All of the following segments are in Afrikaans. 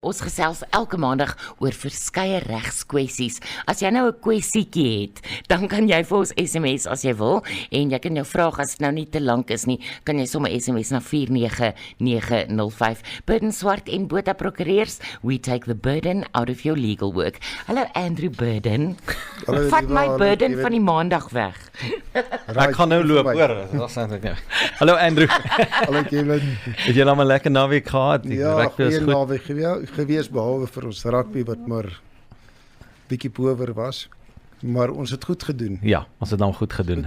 Ons gesels elke maandag oor verskeie regskwessies. As jy nou 'n kwessietjie het, dan kan jy vir ons SMS as jy wil en jy kan jou vraag as dit nou nie te lank is nie, kan jy sommer SMS na 49905. Burden Swart en Botha Prokureurs, we take the burden out of your legal work. Hallo Andrew Burden. Vat my burden van die maandag weg. Ek gaan nou loop, hoor. Hallo Andrew. Hallo Kevin. Het jy nou 'n lekker naweek gehad? Ja, goeie naweek gewees behalwe vir ons rugby wat maar bietjie power was. Maar ons het goed gedoen. Ja, ons het dan goed gedoen.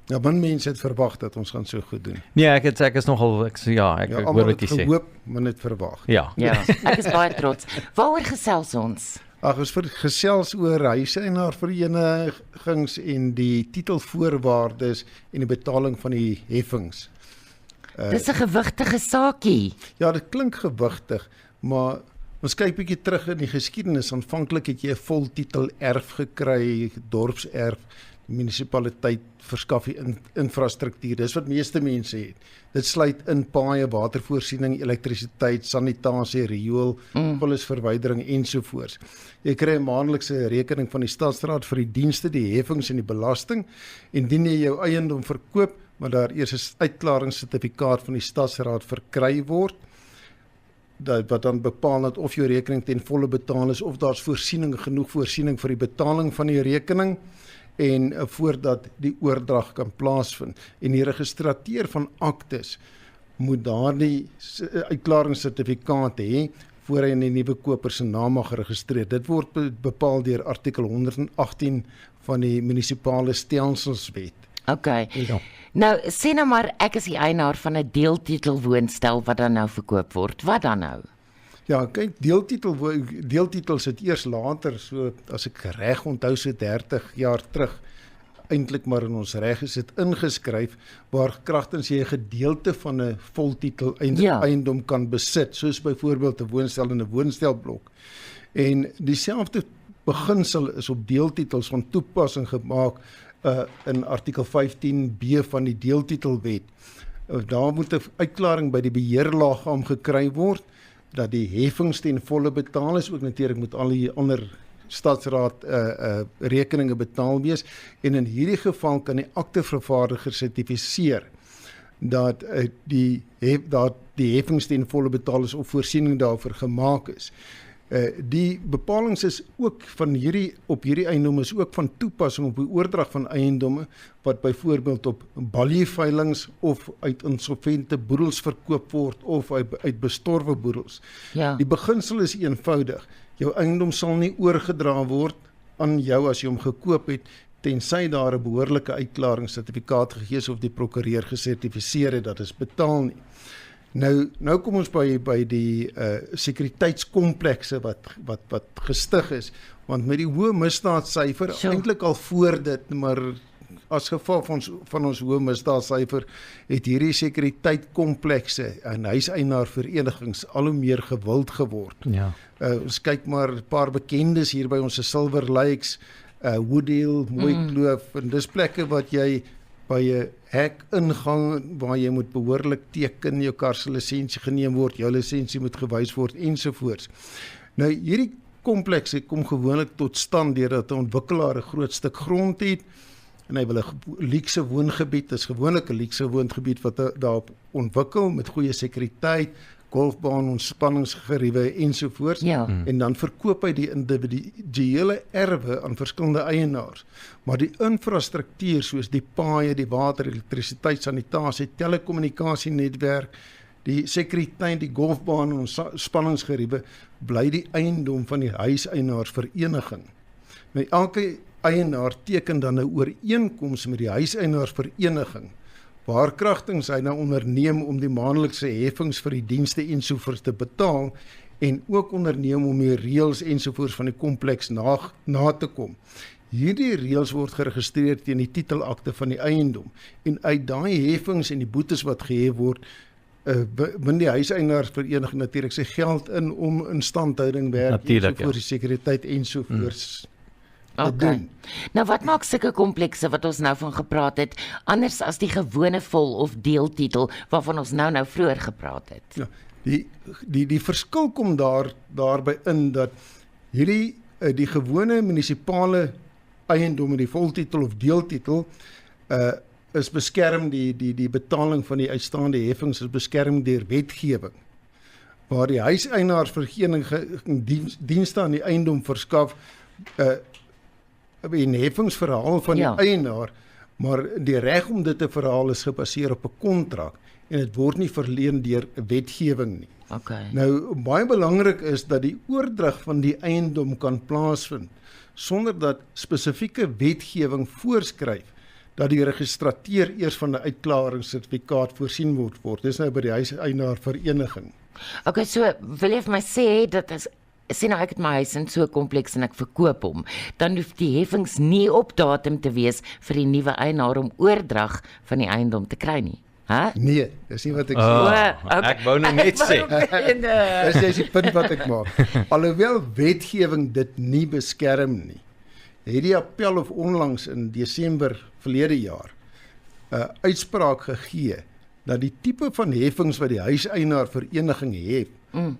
Ja, man mense het verwag dat ons gaan so goed doen. Nee, ek is nogal ek hoor wat jy sê. Gehoop, maar net verwag. Ja. Ek is baie trots. Waaroor gesels ons? Ag, ons gesels oor huiseienaarsverenigings en die titelvoorwaardes en die betaling van die heffings. Dis 'n gewigtige saakie. Ja, dit klink gewigtig, maar ons kyk bietjie terug in die geskiedenis. Aanvanklik het jy 'n voltitel erf gekry, dorpserf, die munisipaliteit verskaf die infrastruktuur. Dis wat meeste mense het. Dit sluit in paaie, watervoorsiening, elektrisiteit, sanitasie, riool, vullisverwydering ensovoorts. Jy kry 'n maandelikse rekening van die Stadsraad vir die dienste, die heffings en die belasting. Indien jy jou eiendom verkoop, maar daar eers 'n uitklaringssertifikaat van die Stadsraad verkry word, wat dan bepaal dat of jou rekening ten volle betaal is of daar's genoeg voorsiening vir die betaling van die rekening en voordat die oordrag kan plaasvind. En die registrateur van aktes moet daardie uitklaringssertifikaat hê voor hy in die nuwe koper se naam mag geregistreer. Dit word bepaal deur artikel 118 van die munisipale stelselswet. Okay. Nou, sê nou maar ek is die eienaar van 'n deeltitel woonstel wat dan nou verkoop word. Wat dan nou? Ja, kyk, deeltitels het eers later, so as ek reg onthou, so 30 jaar terug, eintlik maar in ons reg is dit ingeskryf, waar kragtens jy 'n gedeelte van 'n voltitel eiendom kan besit, soos byvoorbeeld 'n woonstel en 'n woonstelblok. En dieselfde beginsel is op deeltitels van toepassing gemaak in artikel 15b van die deeltitelwet. Daar moet 'n uitklaring by die beheerliggaam gekry word, dat die heffings ten volle betaal is, ook natuurlik moet al die ander stadsraad rekeninge betaal wees, en in hierdie geval kan die aktevervaardiger sertifiseer dat die heffings ten volle betaal is of voorsiening daarvoor gemaak is. Die bepalings is ook op hierdie eiendomme is ook van toepassing op die oordrag van eiendomme wat byvoorbeeld op baljeveilings of uit insolvente boedels verkoop word of uit bestorwe boedels. Ja. Die beginsel is eenvoudig. Jou eiendom sal nie oorgedra word aan jou as jy hom gekoop het, tensy daar 'n behoorlike uitklaringssertifikaat gegee is of die prokureur gesertifiseer het dat is betaal nie. Nou kom ons by die sekuriteitskomplekse wat gestig is, want met die hoë misdaadsyfer, eintlik al voor dit, maar as gevolg van ons hoë misdaadsyfer, het hierdie sekuriteitskomplekse en huiseienaarverenigings al hoe meer gewild geword. Ja. Ons kyk maar 'n paar bekendes hier by ons Silver Lakes, Woodhill, Mooikloof, en dis plekke wat jy by 'n hek ingang waar jy moet behoorlik teken, jou kar se lisensie geneem word, jou lisensie moet gewys word ensovoorts. Nou hierdie komplekse kom gewoonlik tot stand deurdat 'n ontwikkelaar 'n groot stuk grond het en hy wil 'n luukse woongebied, dis gewoonlik 'n luukse woongebied wat daarop ontwikkel met goeie sekuriteit, golfbaan, ontspanningsgeriewe ensovoorts, en dan verkoop hy die individuele erwe aan verskillende eienaars. Maar die infrastruktuur soos die paaie, die water, elektrisiteit, sanitasie, telekommunikasienetwerk, die sekuriteit, die golfbaan en ontspanningsgeriewe bly die eiendom van die huiseienaarsvereniging. Nou elke eienaar teken dan 'n ooreenkoms met die huiseienaarsvereniging waar kragtens hy nou onderneem om die maandelikse heffings vir die dienste ensovoorts te betaal en ook onderneem om die reëls ensovoorts van die kompleks na te kom. Hierdie reëls word geregistreer teen die titelakte van die eiendom en uit daai heffings en die boetes wat gehef word, win die huiseienaarsvereniging natuurlik sy geld in om instandhouding werk ensovoorts, die sekuriteit ensovoorts. Okay. Nou wat maak sulke komplekse wat ons nou van gepraat het, anders as die gewone vol of deeltitel waarvan ons nou vroeër gepraat het? Ja, Die verskil kom daarby in dat hierdie die gewone munisipale eiendom in die voltitel of deeltitel is beskerm, die betaling van die uitstaande heffings is beskerm deur wetgewing. Waar die huiseienaarsvereniging dienste aan die eiendom verskaf, 'n heffingsverhaal van die eienaar, maar die reg om dit te verhaal is gebaseer op 'n kontrak en dit word nie verleen deur wetgewing nie. Okay. Nou, baie belangrik is dat die oordrag van die eiendom kan plaasvind sonder dat spesifieke wetgewing voorskryf dat die registrateur eers van 'n uitklaringssertifikaat voorsien word. Dis nou by die huiseienaarsvereniging. Okay, so wil jy vir my sê dat as sien nou ek het my huis in so 'n kompleks en ek verkoop hom, dan hoef die heffings nie op datum te wees vir die nuwe eienaar om oordrag van die eiendom te kry nie. Hæ? Nee, dis nie wat ek sê. Ek wou nou net sê. Dis die punt wat ek maak. Alhoewel wetgewing dit nie beskerm nie, het die appelhof onlangs in Desember verlede jaar 'n uitspraak gegee dat die tipe van heffings wat die huiseienaarsvereniging het,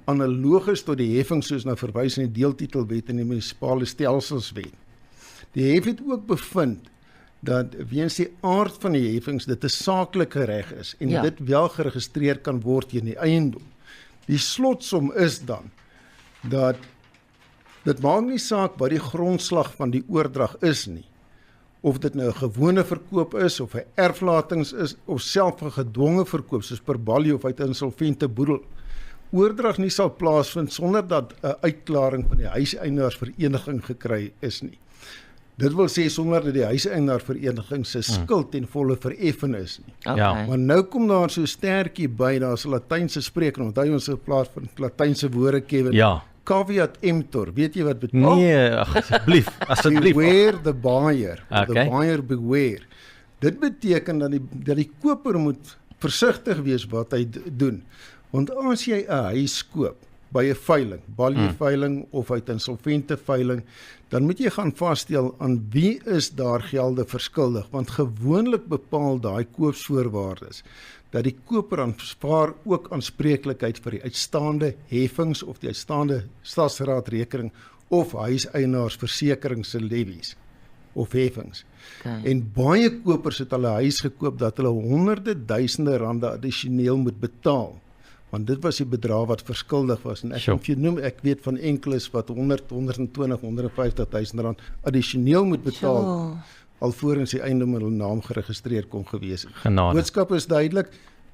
analogies tot die heffings soos nou verwys in die deeltitelwet en die munisipale stelselswet. Die hef het ook bevind dat weens die aard van die heffings dit 'n saaklike reg is en dit wel geregistreer kan word in die eiendom. Die slotsom is dan dat dit maak nie saak wat die grondslag van die oordrag is nie, of dit nou 'n gewone verkoop is, of 'n erflatings is, of self 'n gedwonge verkoop, soos per balie of uit 'n insolvente boedel. Oordrag nie sal plaasvind sonder dat 'n uitklaring van die huiseienaarsvereniging gekry is nie. Dit wil sê sonder dat die huiseienaarsvereniging se skuld ten volle vereffen is nie. Okay. Maar nou kom daar so 'n stertjie by, daar's 'n Latynse spreek, en onthou ons in plaas van Latynse woorde, Kevin. Ja. Caveat emptor, weet jy wat beteken? Nee, asseblief. Beware the buyer, the Okay. buyer beware. Dit beteken dat die koper moet versigtig wees wat hy doen. Want as jy 'n huis koop by 'n veiling, balie-veiling of uit 'n insolvente veiling, dan moet jy gaan vasstel aan wie is daar gelde verskuldig, want gewoonlik bepaal daai koopsvoorwaardes dat die koper aanvaar ook aanspreeklikheid vir die uitstaande heffings of die uitstaande stadsraadrekening of huiseienaarsversekering se levies of heffings. Okay. En baie kopers het hulle huis gekoop dat hulle honderde duisende rande addisioneel moet betaal. Want dit was die bedrag wat verskuldig was. En ek weet van enkeles wat 100, 120, 150.000 rand addisioneel moet betaal, alvorens die eiendom in hulle naam geregistreer kon gewees het. Genade. Boodskap is duidelik,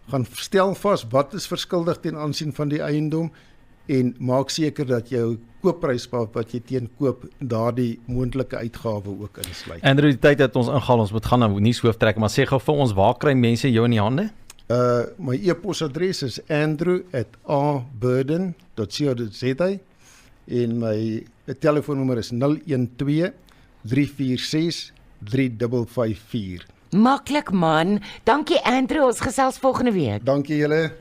gaan stel vas wat is verskuldig ten aansien van die eiendom en maak seker dat jou koopprys wat jy teenkoop daardie moontlike uitgawe ook insluit. Andrew, die tyd dat ons ingaan, ons moet gaan nou nie so trek, maar sê gou vir ons, waar kry mense jou in die hande? My e-posadres is andrew@aburden.co.za en my telefoonnommer is 012 346 3554. Maklik man. Dankie Andrew, ons gesels volgende week. Dankie julle.